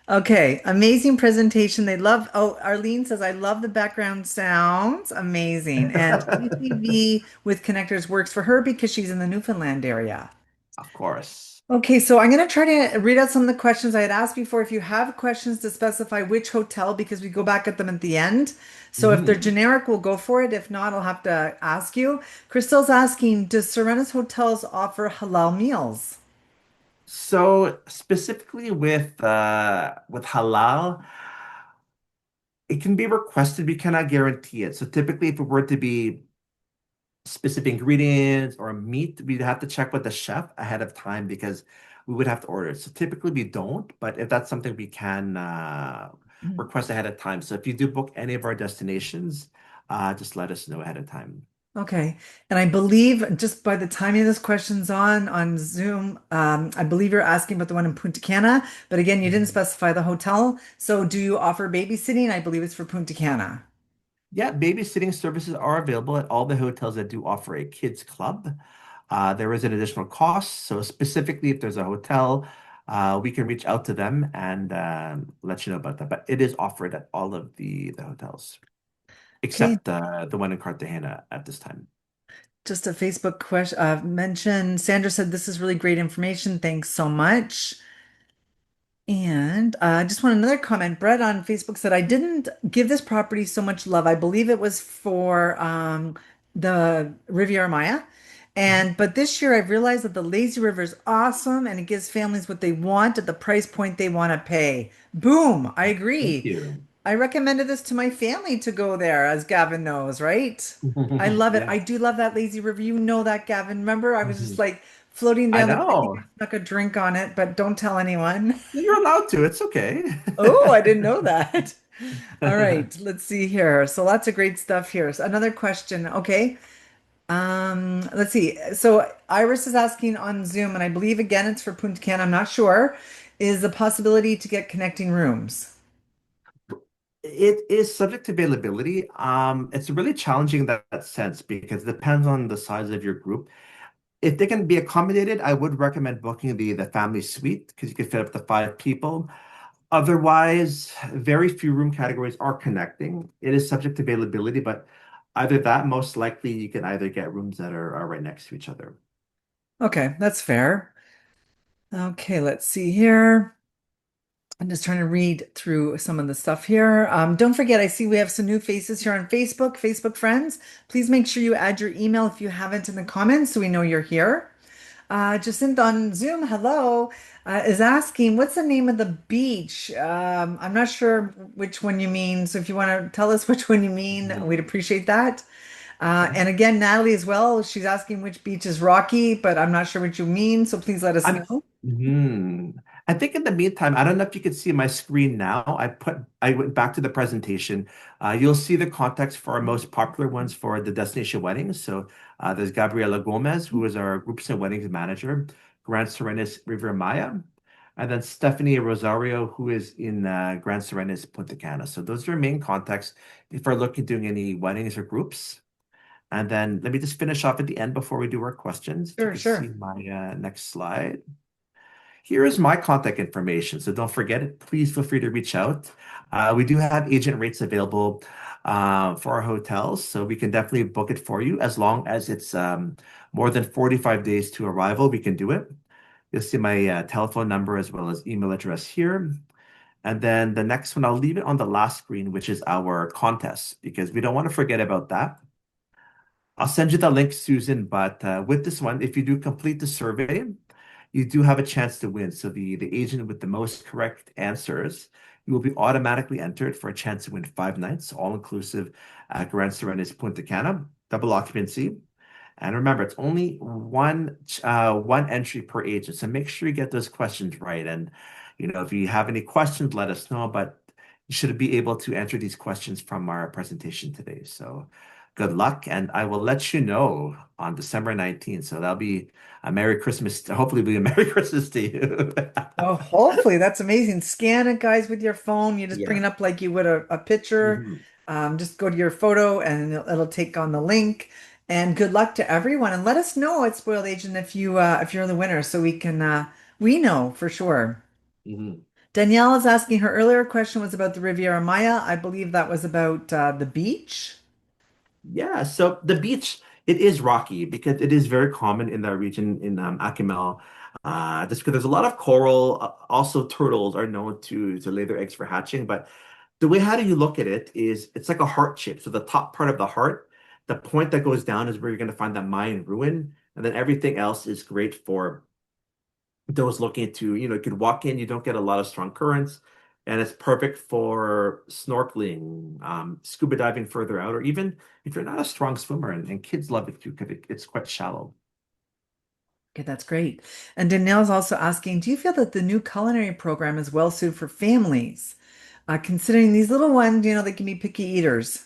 Okay, amazing presentation. They love, oh, Arlene says, I love the background sounds. Amazing. And ECV with connectors works for her because she's in the Newfoundland area. Of course. Okay, so I'm going to try to read out some of the questions I had asked before. If you have questions to specify which hotel, because we go back at them at the end. So if they're Mhm. generic, we'll go for it. If not, I'll have to ask you. Crystal's asking, does Sirenis Hotels offer halal meals? So specifically with halal, it can be requested. We cannot guarantee it. So typically, if it were to be specific ingredients or meat, we'd have to check with the chef ahead of time because we would have to order it. So typically we don't, but if that's something we can request ahead of time. So if you do book any of our destinations, just let us know ahead of time. Okay. And I believe just by the timing of this question's on Zoom, I believe you're asking about the one in Punta Cana, but again, you didn't Mhm. specify the hotel. So do you offer babysitting? I believe it's for Punta Cana. Yeah, babysitting services are available at all the hotels that do offer a kids club. There is an additional cost. So specifically, if there's a hotel, we can reach out to them and let you know about that. But it is offered at all of the hotels, Okay. except the one in Cartagena at this time. Just a Facebook question mention. Sandra said this is really great information. Thanks so much. And I just want another comment. Brett on Facebook said, I didn't give this property so much love. I believe it was for the Riviera Maya. Mhm. And but this year I've realized that the lazy river is awesome and it gives families what they want at the price point they want to pay. Boom, I Thank agree. you. I recommended this to my family to go there, as Gavin knows, right? I love it. Yeah. I do love that lazy river. You know that, Gavin. Remember, I was just Mhm. like floating I down there. I think I know. snuck a drink on it, but don't tell anyone. You're allowed to. It's okay. Oh, I didn't know that. All right, let's see here. So lots of great stuff here. So another question. Okay. Let's see. So Iris is asking on Zoom, and I believe again it's for Punta Cana, I'm not sure, is the possibility to get connecting rooms. It is subject to availability. It's really challenging in that sense because it depends on the size of your group. If they can be accommodated, I would recommend booking the family suite because you can fit up to 5 people. Otherwise, very few room categories are connecting. It is subject to availability, but either that, most likely you can either get rooms that are right next to each other. Okay, that's fair. Okay, let's see here. I'm just trying to read through some of the stuff here. Don't forget, I see we have some new faces here on Facebook, Facebook friends. Please make sure you add your email if you haven't in the comments so we know you're here. Jacinta on Zoom, hello, is asking, what's the name of the beach? I'm not sure which one you mean. So if you want to tell us which one you mean, we'd Mhm. appreciate that. And again, Natalie as well, she's asking which beach is rocky, but I'm not sure what you mean. So please let us I'm, know. hmm. I think in the meantime, I don't know if you can see my screen now. I went back to the presentation. You'll see the context for our most popular ones for the destination weddings. So there's Gabriela Gomez, who is our groups and weddings manager, Grand Serenis Riviera Maya, and then Stephanie Rosario, who is in Grand Serenis Punta Cana. So those are our main contacts if we're looking at doing any weddings or groups. And then let me just finish off at the end before we do our questions. If you Sure, could see sure. my next slide. Here is my contact information. So don't forget it. Please feel free to reach out. We do have agent rates available for our hotels. So we can definitely book it for you as long as it's more than 45 days to arrival. We can do it. You'll see my telephone number as well as email address here. And then the next one, I'll leave it on the last screen, which is our contest, because we don't want to forget about that. I'll send you the link, Susan. But with this one, if you do complete the survey, you do have a chance to win. So the agent with the most correct answers, you will be automatically entered for a chance to win 5 nights, all inclusive at Grand Serenis Punta Cana, double occupancy. And remember, it's only one entry per agent. So make sure you get those questions right. And if you have any questions, let us know. But you should be able to answer these questions from our presentation today. So good luck, and I will let you know on December 19th. So that'll be a Merry Christmas. Hopefully, it'll be a Merry Christmas to you. Oh, hopefully that's amazing. Scan it, guys, with your phone. You just bring it Yeah. up like you would a picture. Mhm. Just go to your photo and it'll take on the link. And good luck to everyone. And let us know at Spoiled Agent if you're the winner, so we know for sure. Mhm. Danielle is asking, her earlier question was about the Riviera Maya. I believe that was about the beach. Yeah, so the beach, it is rocky because it is very common in that region in Akimel. Just because there's a lot of coral. Also, turtles are known to lay their eggs for hatching. But the way how do you look at it is it's like a heart shape. So the top part of the heart, the point that goes down is where you're going to find the Mayan ruin, and then everything else is great for those looking to, you could walk in, you don't get a lot of strong currents, and it's perfect for snorkeling, scuba diving further out, or even if you're not a strong swimmer, and kids love it too because it's quite shallow. Okay, that's great. And Danielle's also asking, do you feel that the new culinary program is well suited for families? Considering these little ones, they can be picky eaters.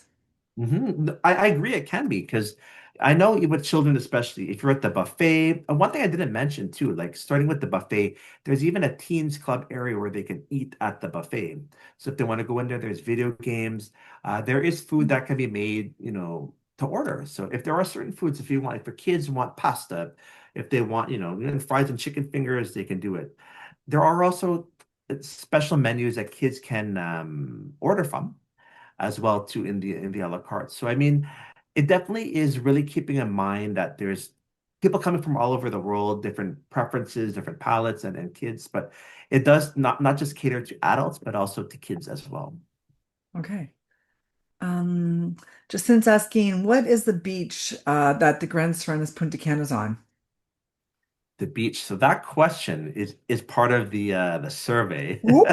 I agree it can be because I know with children, especially if you're at the buffet. One thing I didn't mention too, like starting with the buffet, there's even a teens club area where they can eat at the buffet. So if they want to go in there, there's video games. There is food that can be made, to order. So if there are certain foods, if you want, if your kids want pasta, if they want, even fries and chicken fingers, they can do it. There are also special menus that kids can order from as well too in the a la carte. So I mean, it definitely is really keeping in mind that there's people coming from all over the world, different preferences, different palates, and kids, but it does not just cater to adults, but also to kids as well. Okay. Um, Jacinth's asking, what is the beach that the Grand Serenas Punta Cana is on? The beach. So that question is part of the survey. Ooh,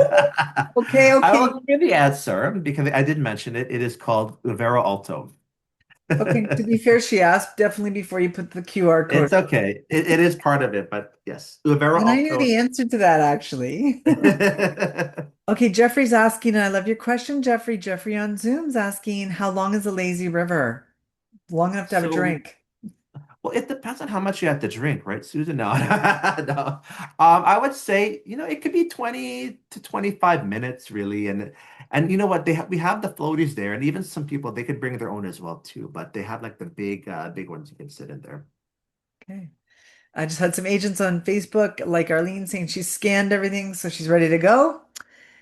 okay, I will okay. give you the answer because I did mention it. It is called Riviera Alto. Okay, to be fair, she asked definitely before you put the QR code. It's okay. It is part of it, but yes, Rivera And I knew Alto. the answer to that actually. Okay, Jeffrey's asking, and I love your question, Jeffrey. Jeffrey on Zoom's asking, how long is a lazy river? Long enough to have a So, drink. well, it depends on how much you have to drink, right, Susan? No, no. I would say, it could be 20 to 25 minutes, really. And you know what? We have the floaties there, and even some people they could bring their own as well too. But they have like the big ones you can sit in there. Okay. I just had some agents on Facebook, like Arlene, saying she's scanned everything, so she's ready to go.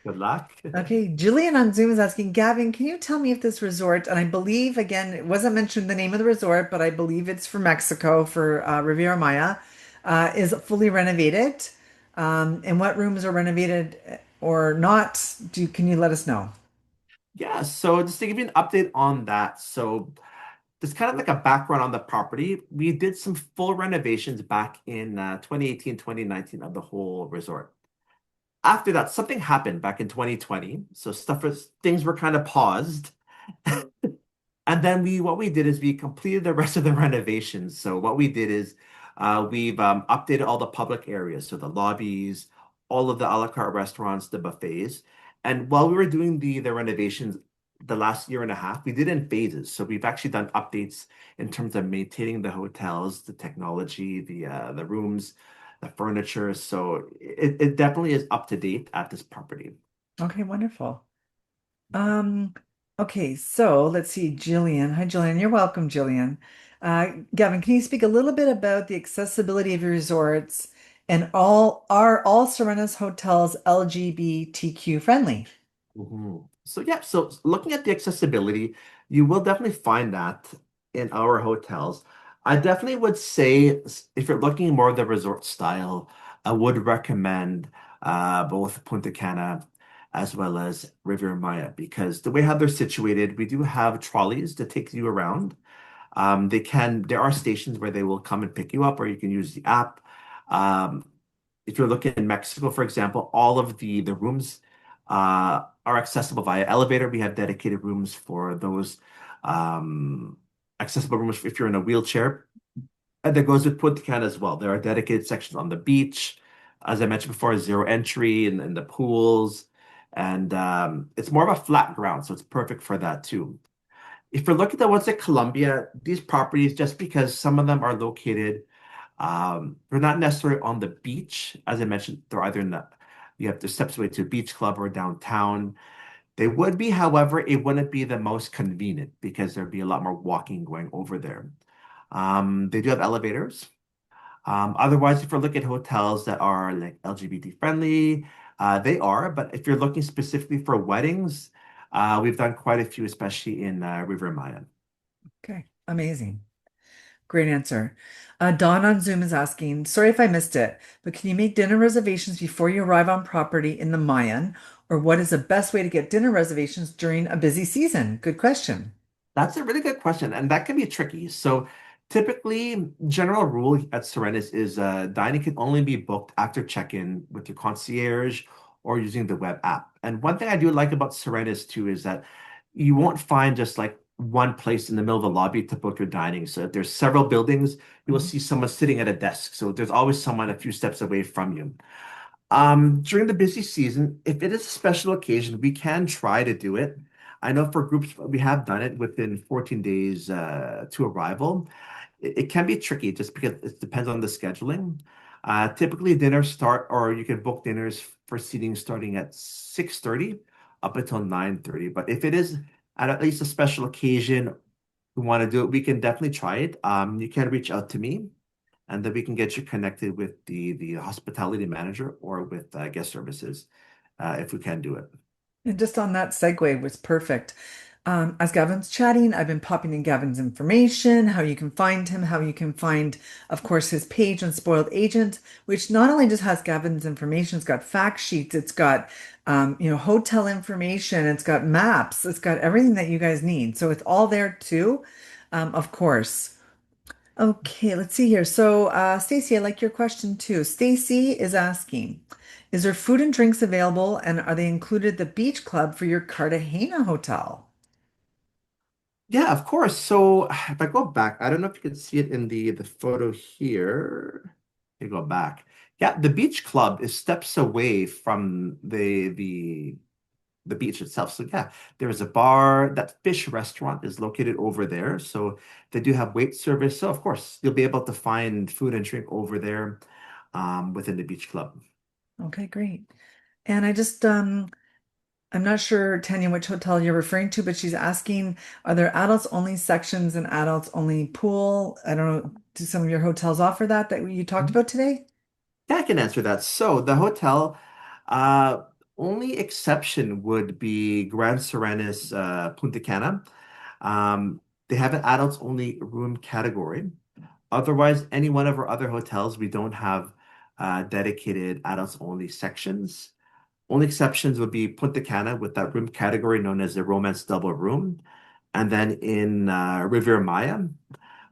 Good luck. Okay, Jillian on Zoom is asking, Gavin, can you tell me if this resort, and I believe, again, it wasn't mentioned the name of the resort, but I believe it's for Mexico, for Riviera Maya, is fully renovated? And what rooms are renovated or not? Can you let us know? Yeah, so just to give you an update on that. So there's kind of like a background on the property. We did some full renovations back in 2018, 2019 of the whole resort. After that, something happened back in 2020. So things were kind of paused. And then what we did is we completed the rest of the renovations. So what we did is we've updated all the public areas, so the lobbies, all of the a la carte restaurants, the buffets. And while we were doing the renovations the last year and a half, we did in phases. So we've actually done updates in terms of maintaining the hotels, the technology, the rooms, the furniture. So it definitely is up to date at this property. Okay, wonderful. Um, okay, so let's see, Jillian. Hi, Jillian. You're welcome, Jillian. Gavin, can you speak a little bit about the accessibility of your resorts and are all Serena's hotels LGBTQ friendly? So yeah, so looking at the accessibility, you will definitely find that in our hotels. I definitely would say if you're looking more of the resort style, I would recommend both Punta Cana as well as Riviera Maya because the way how they're situated, we do have trolleys to take you around. There are stations where they will come and pick you up, or you can use the app. Um, if you're looking in Mexico, for example, all of the rooms are accessible via elevator. We have dedicated rooms for those um, accessible rooms if you're in a wheelchair. And that goes with Punta Cana as well. There are dedicated sections on the beach, as I mentioned before, zero entry and the pools. And it's more of a flat ground, so it's perfect for that too. If you're looking at the ones at Colombia, these properties, just because some of them are located, they're not necessarily on the beach. As I mentioned, they're either in you have the steps away to a beach club or downtown. They would be, however, it wouldn't be the most convenient because there'd be a lot more walking going over there. They do have elevators. Otherwise, if you're looking at hotels that are like LGBT friendly, they are. But if you're looking specifically for weddings, we've done quite a few, especially in Riviera Maya. Okay, amazing. Great answer. Dawn on Zoom is asking, sorry if I missed it, but can you make dinner reservations before you arrive on property in the Mayan? Or what is the best way to get dinner reservations during a busy season? Good question. That's a really good question, and that can be tricky. So, typically, general rule at Sirenis is dining can only be booked after check-in with your concierge or using the web app. And one thing I do like about Sirenis too is that you won't find just like one place in the middle of the lobby to book your dining. So, if there's several buildings, you will Mhm. see someone sitting at a desk. So, there's always someone a few steps away from you. During the busy season, if it is a special occasion, we can try to do it. I know for groups, we have done it within 14 days to arrival. It can be tricky just because it depends on the scheduling. Typically, dinners start, or you can book dinners for seating starting at 6:30 up until 9:30. But if it is at least a special occasion, we want to do it, we can definitely try it. You can reach out to me and then we can get you connected with the hospitality manager or with guest services if we can do it. And just on that segue was perfect. As Gavin's chatting, I've been popping in Gavin's information, how you can find him, how you can find, of course, his page on Spoiled Agent, which not only just has Gavin's information, it's got fact sheets, it's got, hotel information, it's got maps, it's got everything that you guys need. So it's all there too, of course. Okay, let's see here. So, Stacy, I like your question too. Stacy is asking, is there food and drinks available and are they included at the beach club for your Cartagena hotel? Yeah, of course. So if I go back, I don't know if you can see it in the photo here. You go back. Yeah, the beach club is steps away from the beach itself. So yeah, there is a bar. That fish restaurant is located over there. So they do have wait service. So of course, you'll be able to find food and drink over there within the beach club. Okay, great. And I'm not sure, Tanya, which hotel you're referring to, but she's asking, are there adults only sections and adults only pool? I don't know, do some of your hotels offer that you talked about today? Yeah, I can answer that. So the hotel, uh, only exception would be Grand Sirenis, Punta Cana. They have an adults only room category. Otherwise, any one of our other hotels, we don't have dedicated adults only sections. Only exceptions would be Punta Cana with that room category known as the Romance Double Room. And then in Riviera Maya,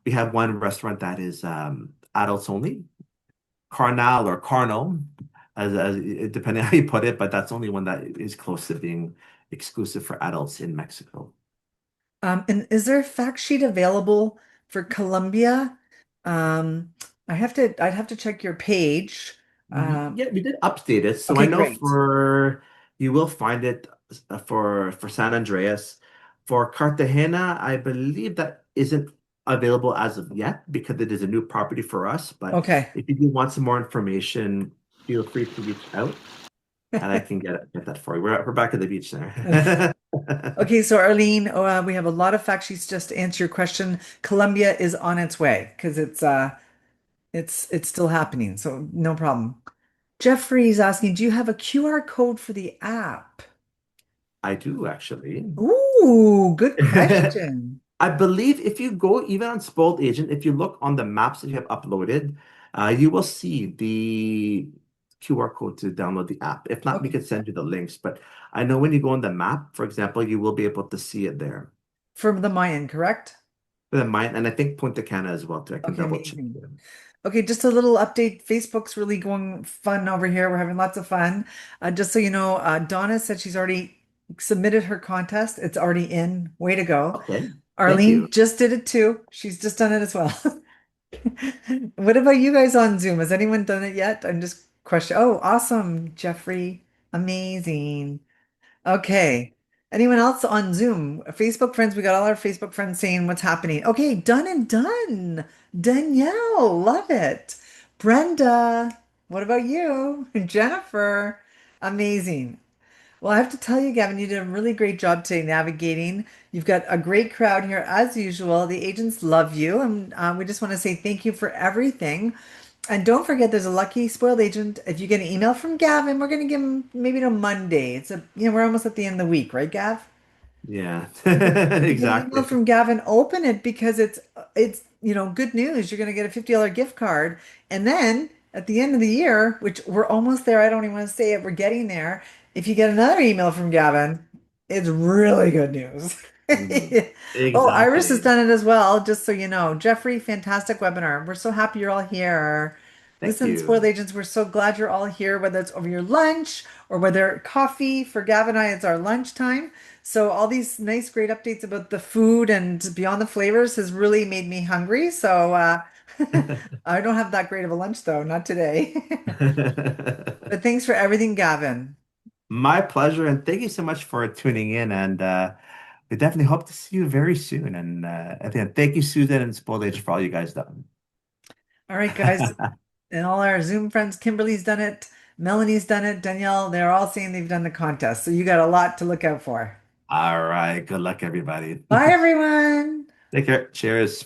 we have one restaurant that is adults only. Carnal or Carnal, depending on how you put it, but that's only one that is close to being exclusive for adults in Mexico. And is there a fact sheet available for Colombia? Um, I'd have to check your page. Yeah, we did update it, so I Okay, know great. for you will find it for San Andreas. For Cartagena, I believe that isn't available as of yet because it is a new property for us. But Okay. if you do want some more information, feel free to reach out and I can get that for you. We're back at the beach there. Okay, so Arlene, we have a lot of fact sheets just to answer your question. Colombia is on its way because it's still happening, so no problem. Jeffrey is asking, do you have a QR code for the app? I do actually. Ooh, good question. I believe if you go even on Spoiled Agent, if you look on the maps that you have uploaded, you will see the QR code to download the app. If not, we Okay. can send you the links. But I know when you go on the map, for example, you will be able to see it there. For the Mayan, correct? for the mine, and I think Punta Cana as well too. I can Okay, double check. amazing. Okay, just a little update. Facebook's really going fun over here. We're having lots of fun. Just so you know, Donna said she's already submitted her contest. It's already in. Way to go. Okay. Thank Arlene you. just did it too. She's just done it as well. What about you guys on Zoom? Has anyone done it yet? I'm just question. Oh, awesome, Jeffrey. Amazing. Okay. Anyone else on Zoom? Facebook friends, we got all our Facebook friends saying what's happening. Okay, done and done. Danielle, love it. Brenda, what about you? Jennifer, amazing. Well, I have to tell you, Gavin, you did a really great job today navigating. You've got a great crowd here as usual. The agents love you, and we just want to say thank you for everything. And don't forget, there's a lucky spoiled agent. If you get an email from Gavin, we're going to give him maybe to Monday. We're almost at the end of the week, right, Gav? Yeah. You get an email Exactly. from Gavin, open it because it's good news. You're going to get a $50 gift card. And then at the end of the year, which we're almost there, I don't even want to say it, we're getting there. If you get another email from Gavin, it's really good news. Mhm. Oh, Iris has Exactly. done it as well, just so you know. Jeffrey, fantastic webinar. We're so happy you're all here. Thank Listen, spoiled you. agents, we're so glad you're all here, whether it's over your lunch or whether coffee. For Gavin and I, it's our lunchtime. So all these nice, great updates about the food and beyond the flavors has really made me hungry. So I don't have that great of a lunch though, not today. But thanks for everything, Gavin. My pleasure, and thank you so much for tuning in. And we definitely hope to see you very soon. And again, thank you, Susan and Spoilage, for all you guys done. All right, guys. And all our Zoom friends, Kimberly's done it, Melanie's done it, Danielle, they're all saying they've done the contest. So you got a lot to look out for. All right. Good luck, everybody. Bye, everyone. Take care. Cheers.